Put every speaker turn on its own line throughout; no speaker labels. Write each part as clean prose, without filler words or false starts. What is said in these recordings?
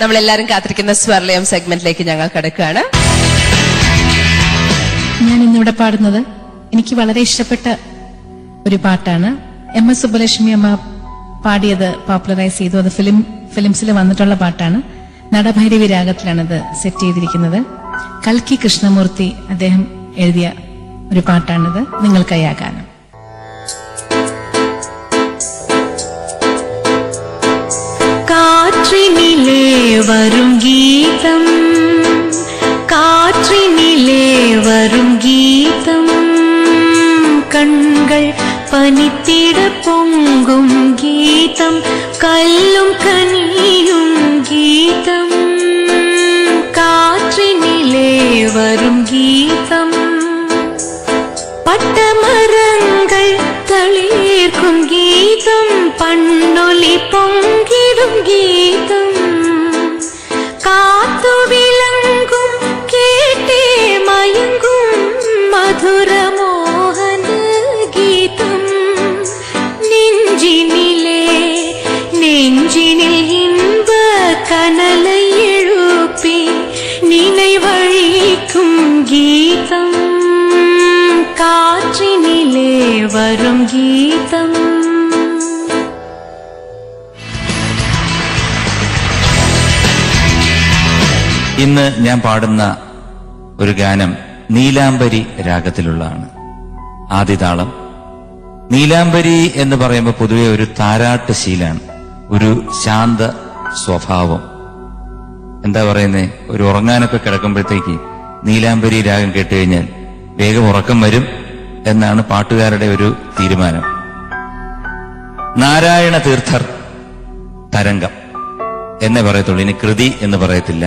നമ്മളെല്ലാരും കാത്തിരിക്കുന്ന സ്വർലയം സെഗ്മെന്റിലേക്ക് ഞങ്ങൾ കടക്കുകയാണ്.
ഞാൻ ഇന്നിവിടെ പാടുന്നത് എനിക്ക് വളരെ ഇഷ്ടപ്പെട്ട ഒരു പാട്ടാണ്. MS സുബ്ബലക്ഷ്മി അമ്മ പാടിയത് പോപ്പുലറൈസ് ചെയ്തു. അത് ഫിലിംസിൽ വന്നിട്ടുള്ള പാട്ടാണ്. നടഭൈരവി രാഗത്തിലാണത് സെറ്റ് ചെയ്തിരിക്കുന്നത്. കൽക്കി കൃഷ്ണമൂർത്തി അദ്ദേഹം എഴുതിയ ഒരു പാട്ടാണിത്. നിങ്ങൾക്കായി ആ ഗാനം.
കാற்றிനിലേ വരും ഗീതം, കാற்றிനിലേ വരും ഗീതം, കൺകൾ പനിത്തിട പൊങ്കും ഗീതം, കല്ലും കനിയും ഗീതം, കാற்றிനിലേ വരും ഗീതം, പട്ടമരങ്ങൾ തളിർക്കും ഗീതം, പണ്ണൊലി പൊങ്കിടും ഗീതം, കാത്തു വിളങ്ങും കേട്ടേ മയങ്ങും മധുരമോഹന ഗീതം, നെഞ്ചിനിൽ ഇன்ப കനலை எழுப்பி நினைவழிக்கும் கீதம், കാற்றிനിലേ വരും ഗീതം.
ഇന്ന് ഞാൻ പാടുന്ന ഒരു ഗാനം നീലാംബരി രാഗത്തിലുള്ളതാണ്. ആദിതാളം. നീലാംബരി എന്ന് പറയുമ്പോൾ പൊതുവെ ഒരു താരാട്ട് ശീലാണ്, ഒരു ശാന്ത സ്വഭാവം. എന്താ പറയുന്നേ, ഒരു ഉറങ്ങാനൊക്കെ കിടക്കുമ്പോഴത്തേക്ക് നീലാംബരി രാഗം കേട്ടുകഴിഞ്ഞാൽ വേഗം ഉറക്കം വരും എന്നാണ് പാട്ടുകാരുടെ ഒരു തീരുമാനം. നാരായണ തീർത്ഥർ തരംഗം എന്നേ പറയത്തുള്ളൂ, ഇനി കൃതി എന്ന് പറയത്തില്ല.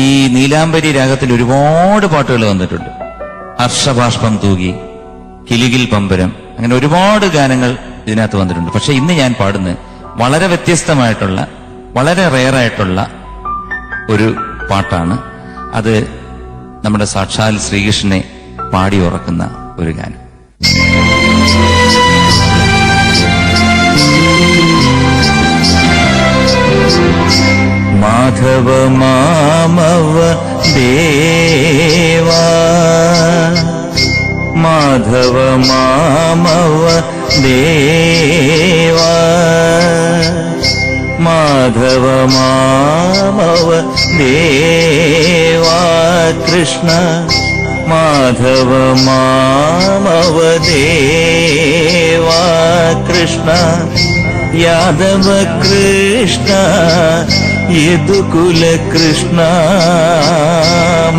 ഈ നീലാംബരി രാഗത്തിൽ ഒരുപാട് പാട്ടുകൾ വന്നിട്ടുണ്ട്. ഹർഷബാഷ്പം തൂകി, കിലുകിൽ പമ്പരം, അങ്ങനെ ഒരുപാട് ഗാനങ്ങൾ ഇതിനകത്ത് വന്നിട്ടുണ്ട്. പക്ഷെ ഇന്ന് ഞാൻ പാടുന്നത് വളരെ വ്യത്യസ്തമായിട്ടുള്ള, വളരെ റെയറായിട്ടുള്ള ഒരു പാട്ടാണ്. അത് നമ്മുടെ സാക്ഷാൽ ശ്രീകൃഷ്ണനെ പാടി ഉറക്കുന്ന ഒരു ഗാനം. മാധവ മാമവ ദേവാ, മാധവ മാമവ ദേവാ, മാധവ മാമവ ദേവാ കൃഷ്ണ, മാധവ മാമവ ദേവാ കൃഷ്ണ, യാദവ കൃഷ്ണ യദുകുല കൃഷ്ണ,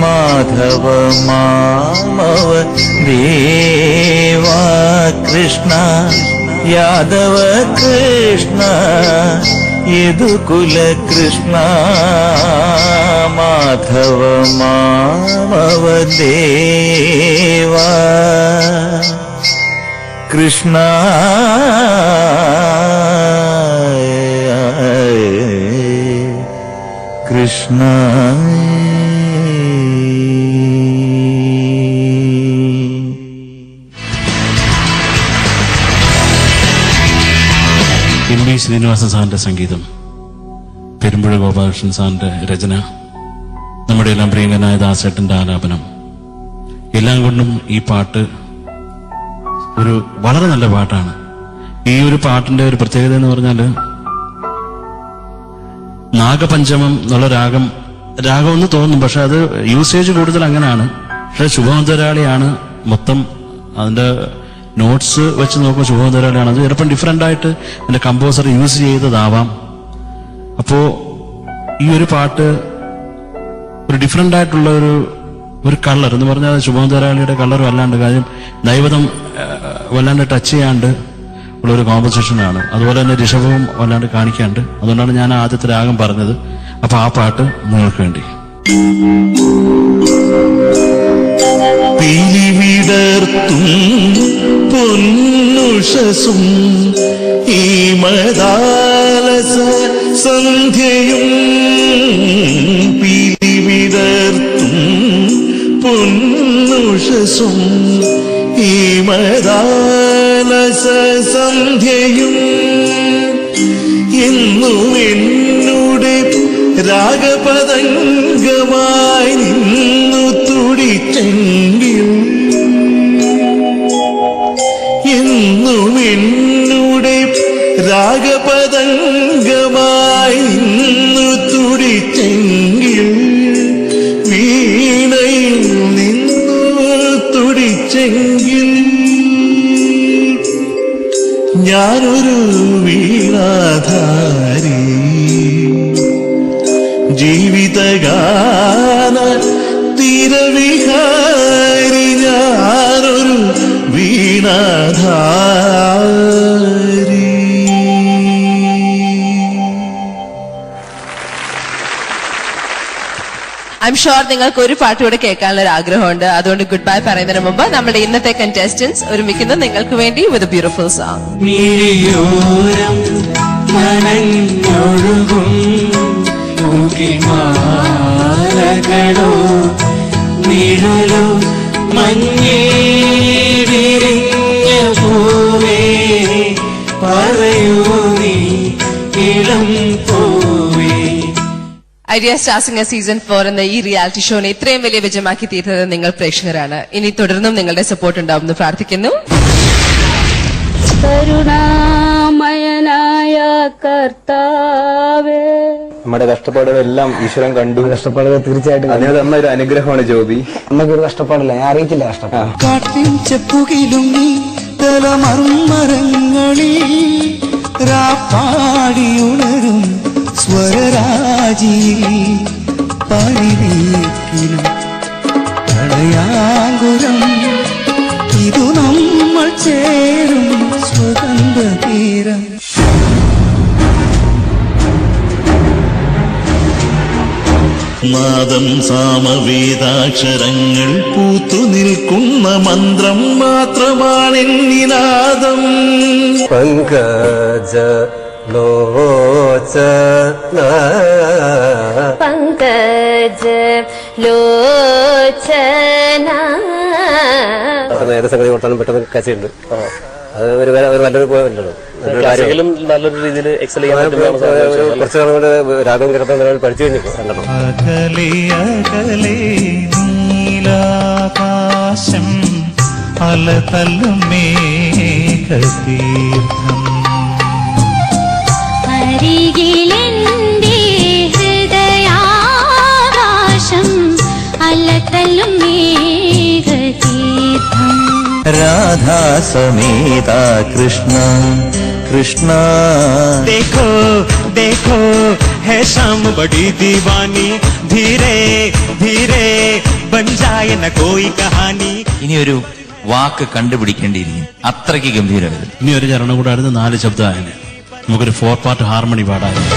മാധവ മാമവ ദേവാ കൃഷ്ണ, യാദവ കൃഷ്ണ യദുകുല കൃഷ്ണ, മാധവ മാമവ ദേവാ കൃഷ്ണ. കൃഷ്ണ
MB ശ്രീനിവാസൻ സാറിന്റെ സംഗീതം, പെരുമ്പുഴ ഗോപാലകൃഷ്ണൻ സാറിന്റെ രചന, നമ്മുടെ എല്ലാം പ്രിയങ്കനായ ദാസേട്ടന്റെ ആലാപനം, എല്ലാം കൊണ്ടും ഈ പാട്ട് ഒരു വളരെ നല്ല പാട്ടാണ്. ഈ ഒരു പാട്ടിന്റെ ഒരു പ്രത്യേകത എന്ന് പറഞ്ഞാല് നാഗപഞ്ചമം എന്നുള്ള രാഗം എന്ന് തോന്നും, പക്ഷെ അത് യൂസേജ് കൂടുതൽ അങ്ങനെയാണ്. പക്ഷെ ശുഭമന്തരാളിയാണ് മൊത്തം അതിന്റെ നോട്ട്സ് വെച്ച് നോക്കുമ്പോൾ ശുഭമന്തരാളിയാണ്. അത് ചിലപ്പം ഡിഫറെന്റ് ആയിട്ട് അതിന്റെ കമ്പോസർ യൂസ് ചെയ്തതാവാം. അപ്പോ ഈ ഒരു പാട്ട് ഒരു ഡിഫറെന്റ് ആയിട്ടുള്ള ഒരു കളർ എന്ന് പറഞ്ഞാൽ ശുഭമന്തരാളിയുടെ കളർ വല്ലാണ്ട്, കാര്യം ദൈവതം വല്ലാണ്ട് ടച്ച് ചെയ്യാണ്ട് ഉള്ള ഒരു കോമ്പസിഷനാണ്. അതുപോലെ തന്നെ ഋഷഭവും വല്ലാണ്ട് കാണിക്കാണ്ട്. അതുകൊണ്ടാണ് ഞാൻ ആദ്യത്തെ രാഗം പറഞ്ഞത്. അപ്പൊ ആ പാട്ട് നിങ്ങൾക്ക് വേണ്ടി.
പിരിവിടർത്തും പൊന്നുഷസും ഈ മദാലസ സന്ധ്യയും, പിരിവിടർത്തും പൊന്നുഷസും ഈ മദാലസ സന്ധ്യയും, എന്നും എന്നുടെ രാഗപതംഗമായി നിന്നു തുടിച്ചെങ്കിൽ എന്നും എന്നുടെ രാഗപതംഗമായി നിന്നു തുടിച്ചെങ്കിൽ വീണയിൽ നിന്നു തുടിച്ചെങ്കിൽ ഞാനൊരു വീണാധാരി ജീവിതഗാന തീരവിഹാരി ഞാനൊരു വീണാധാരി.
ഐ എം ഷുവർ നിങ്ങൾക്ക് ഒരു പാട്ട് കൂടെ കേൾക്കാനുള്ള ഒരു ആഗ്രഹമുണ്ട്. അതുകൊണ്ട് ഗുഡ് ബൈ പറയുന്നതിന് മുമ്പ് നമ്മുടെ ഇന്നത്തെ കണ്ടസ്റ്റന്റ്സ് ഒരുമിക്കുന്നു നിങ്ങൾക്ക് വേണ്ടി വിത്ത് എ ബ്യൂട്ടിഫുൾ സോങ്.
മിഴിയോരം നനഞ്ഞൊഴുകും പൂകിമാലകളോ നിഴലോ മഞ്ഞേ വിരിഞ്ഞ പൂവേ പറയൂ നീ ഇളം പൂവേ.
ഐഡിയ സ്റ്റാർ സിംഗർ സീസൺ 4 എന്ന ഈ റിയാലിറ്റി ഷോനെ ഇത്രയും വലിയ വിജയമാക്കി തീർത്തത് നിങ്ങൾ പ്രേക്ഷകരാണ്. ഇനി തുടർന്നും നിങ്ങളുടെ സപ്പോർട്ട് ഉണ്ടാവുമെന്ന് പ്രാർത്ഥിക്കുന്നു.
കരുണാമയനായ കർത്താവേ,
നമ്മുടെ കഷ്ടപ്പാടുകളെല്ലാം ഈശ്വരൻ കണ്ടു. കഷ്ടപ്പാടുകൾ തീർച്ചയായിട്ടും അതിന് തന്ന ഒരു അനുഗ്രഹമാണ് ജോബി. നമുക്കൊരു കഷ്ടപ്പാടില്ല, ഞാൻ അറിയിച്ചില്ല കഷ്ടപ്പാട്.
കാട്ടിൻ ചെപ്പുകിലും നീ തലമർമരങ്ങളിൽ രാപ്പാടിയുണരും സ്വരരാജിയിൽ പരിവീക്കിലും പ്രണയാങ്കുരം ഇതു നമ്മൾ ചേരും സ്വതന്ത്ര തീരം. നാദം സാമവേദാക്ഷരങ്ങൾ പൂത്തു നിൽക്കുന്ന മന്ത്രം മാത്രമാണെന്നിനാദം.
പങ്കജ ലോചന
പങ്കജ ലോചന.
നേരെ സംഗതി കൊടുത്താലും പെട്ടെന്ന് കച്ചയുണ്ട്. അത് ഒരു നല്ലൊരു പോയല്ലോ. നല്ലൊരു രീതിയിൽ എക്സൽ ചെയ്യാൻ കുറച്ച് കാലം കൊണ്ട് രാഗം കിടത്താൻ പഠിച്ചു കഴിഞ്ഞപ്പോ രണ്ടെണ്ണം.
അകലെ അകലെ നീലാകാശം അലതല്ലും മേഘതീർത്ഥം.
അരികിലെന്റെ ഹൃദയാകാശം അലതല്ലും മേഘതീർത്ഥം.
राधा समेता कृष्ण कृष्ण. देखो देखो है शाम बड़ी दीवानी, धीरे धीरे बन जाए न कोई कहानी.
ഇനി ഒരു വാക്ക് കണ്ടുപിടിക്കേണ്ടിയിരിക്കും, അത്രയ്ക്ക് ഗംഭീരമായിരുന്നു.
ഇനി ഒരു ചരണം കൂടായിരുന്നു 4 ശബ്ദമായതിന് നമുക്കൊരു 4 പാർട്ട് ഹാർമണി പാടായിരുന്നു.